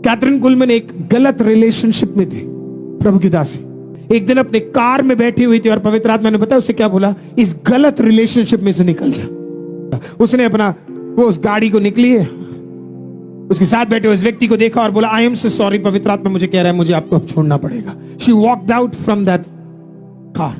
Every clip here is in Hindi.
कैथरीन कुलमैन एक गलत रिलेशनशिप में थी, प्रभु की दासी। एक दिन अपने कार में बैठी हुई थी और पवित्र आत्मा ने बताया उसे क्या बोला, इस गलत रिलेशनशिप में से निकल जा। उसने अपना वो उस गाड़ी को निकली है, उसके साथ बैठे उस व्यक्ति को देखा और बोला आई एम सो सॉरी, पवित्र आत्मा मुझे कह रहा है मुझे आपको अब छोड़ना पड़ेगा। She walked out from that car.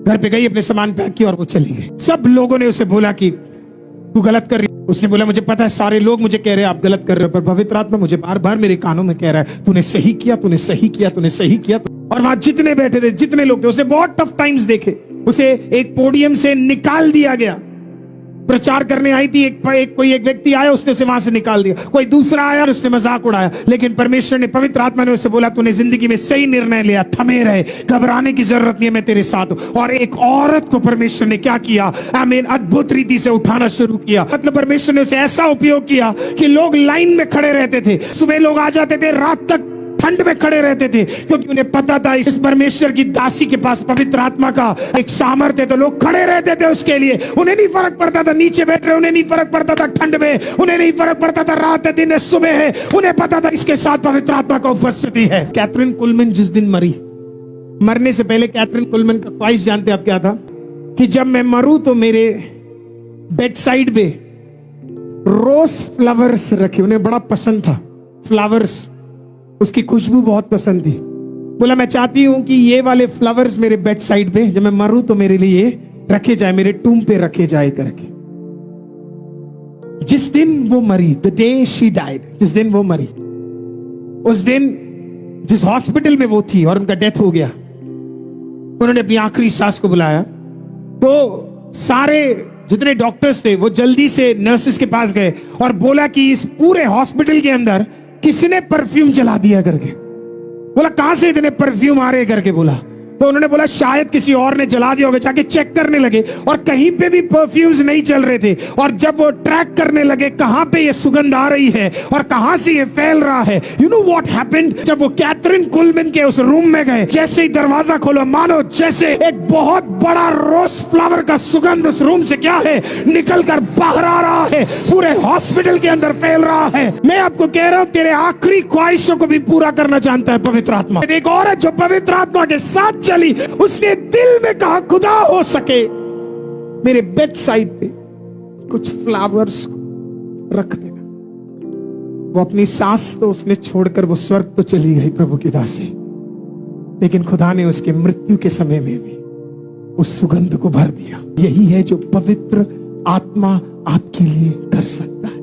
घर पे गई, अपने सामान पैक किया और वो चली गई। सब लोगों ने उसे बोला कि तू गलत कर रही। उसने बोला मुझे पता है सारे लोग मुझे कह रहे हैं आप गलत कर रहे हो, पर पवित्र आत्मा मुझे बार बार मेरे कानों में कह रहा है तूने सही किया, तूने सही किया, तूने सही किया। और वहां जितने बैठे थे, जितने लोग थे, उसने बहुत टफ टाइम्स देखे। उसे एक पोडियम से निकाल दिया गया। प्रचार करने आई थी, कोई एक व्यक्ति आया, उसने उसे वहां से निकाल दिया। कोई दूसरा आया, उसने मजाक उड़ाया। लेकिन परमेश्वर ने, पवित्र आत्मा ने उसे बोला तूने जिंदगी में सही निर्णय लिया, थमे रहे, घबराने की जरूरत नहीं है, मैं तेरे साथ हूं। और एक औरत को परमेश्वर ने क्या किया, आमीन, अद्भुत रीति से उठाना शुरू किया। मतलब परमेश्वर ने उसे ऐसा उपयोग किया कि लोग लाइन में खड़े रहते थे। सुबह लोग आ जाते थे, रात तक ठंड में खड़े रहते थे, क्योंकि उन्हें पता था इस परमेश्वर की दासी के पास पवित्र आत्मा का एक सामर्थ्य है। तो लोग खड़े रहते थे उसके लिए। उन्हें नहीं फर्क पड़ता था नीचे बैठ रहे, उन्हें नहीं फर्क पड़ता था ठंड में, उन्हें नहीं फर्क पड़ता था रात है दिन है सुबह है, उन्हें पता था इसके साथ पवित्र आत्मा का उपस्थिति है। कैथरीन कुलमैन जिस दिन मरी, मरने से पहले कैथरीन कुलमैन का ख्वाहिश जानते आप क्या था, कि जब मैं मरूं तो मेरे बेड साइड पे रोज फ्लावर्स रखे। उन्हें बड़ा पसंद था फ्लावर्स, उसकी खुशबू बहुत पसंद थी। बोला मैं चाहती हूं कि ये वाले फ्लावर्स मेरे बेड साइड पे जब मैं मरूं तो मेरे लिए रखे जाए, मेरे टूम पे रखे जाए करके। जिस दिन वो मरी, द डे शी डाइड, जिस दिन वो मरी, उस दिन जिस हॉस्पिटल में वो थी और उनका डेथ हो गया, उन्होंने अपनी आखिरी सांस को बुलाया। तो सारे जितने डॉक्टर्स थे वो जल्दी से नर्सेस के पास गए और बोला कि इस पूरे हॉस्पिटल के अंदर किसने परफ्यूम जला दिया करके। बोला कहां से इतने परफ्यूम आ रहे करके बोला। तो उन्होंने बोला शायद किसी और ने जला दिया होगा। जाके चेक करने लगे और कहीं पे भी परफ्यूम्स नहीं चल रहे थे। और जब वो ट्रैक करने लगे कहां पे ये सुगंध आ रही है और कहां से ये फैल रहा है, यू नो व्हाट हैपेंड, जब वो कैथरीन कुलमैन के उस रूम में गए, जैसे ही दरवाजा खोला, मानो जैसे एक बहुत बड़ा रोज फ्लावर का सुगंध उस रूम से क्या है निकल कर बाहर आ रहा है, पूरे हॉस्पिटल के अंदर फैल रहा है। मैं आपको कह रहा हूं तेरे आखिरी ख्वाहिशों को भी पूरा करना जानता है पवित्र आत्मा। एक औरत जो पवित्र आत्मा के साथ चली, उसने दिल में कहा खुदा हो सके मेरे बेड साइड पे कुछ फ्लावर्स रख देना। वो अपनी सांस तो उसने छोड़कर वो स्वर्ग तो चली गई प्रभु की दासी, लेकिन खुदा ने उसके मृत्यु के समय में भी उस सुगंध को भर दिया। यही है जो पवित्र आत्मा आपके लिए कर सकता है।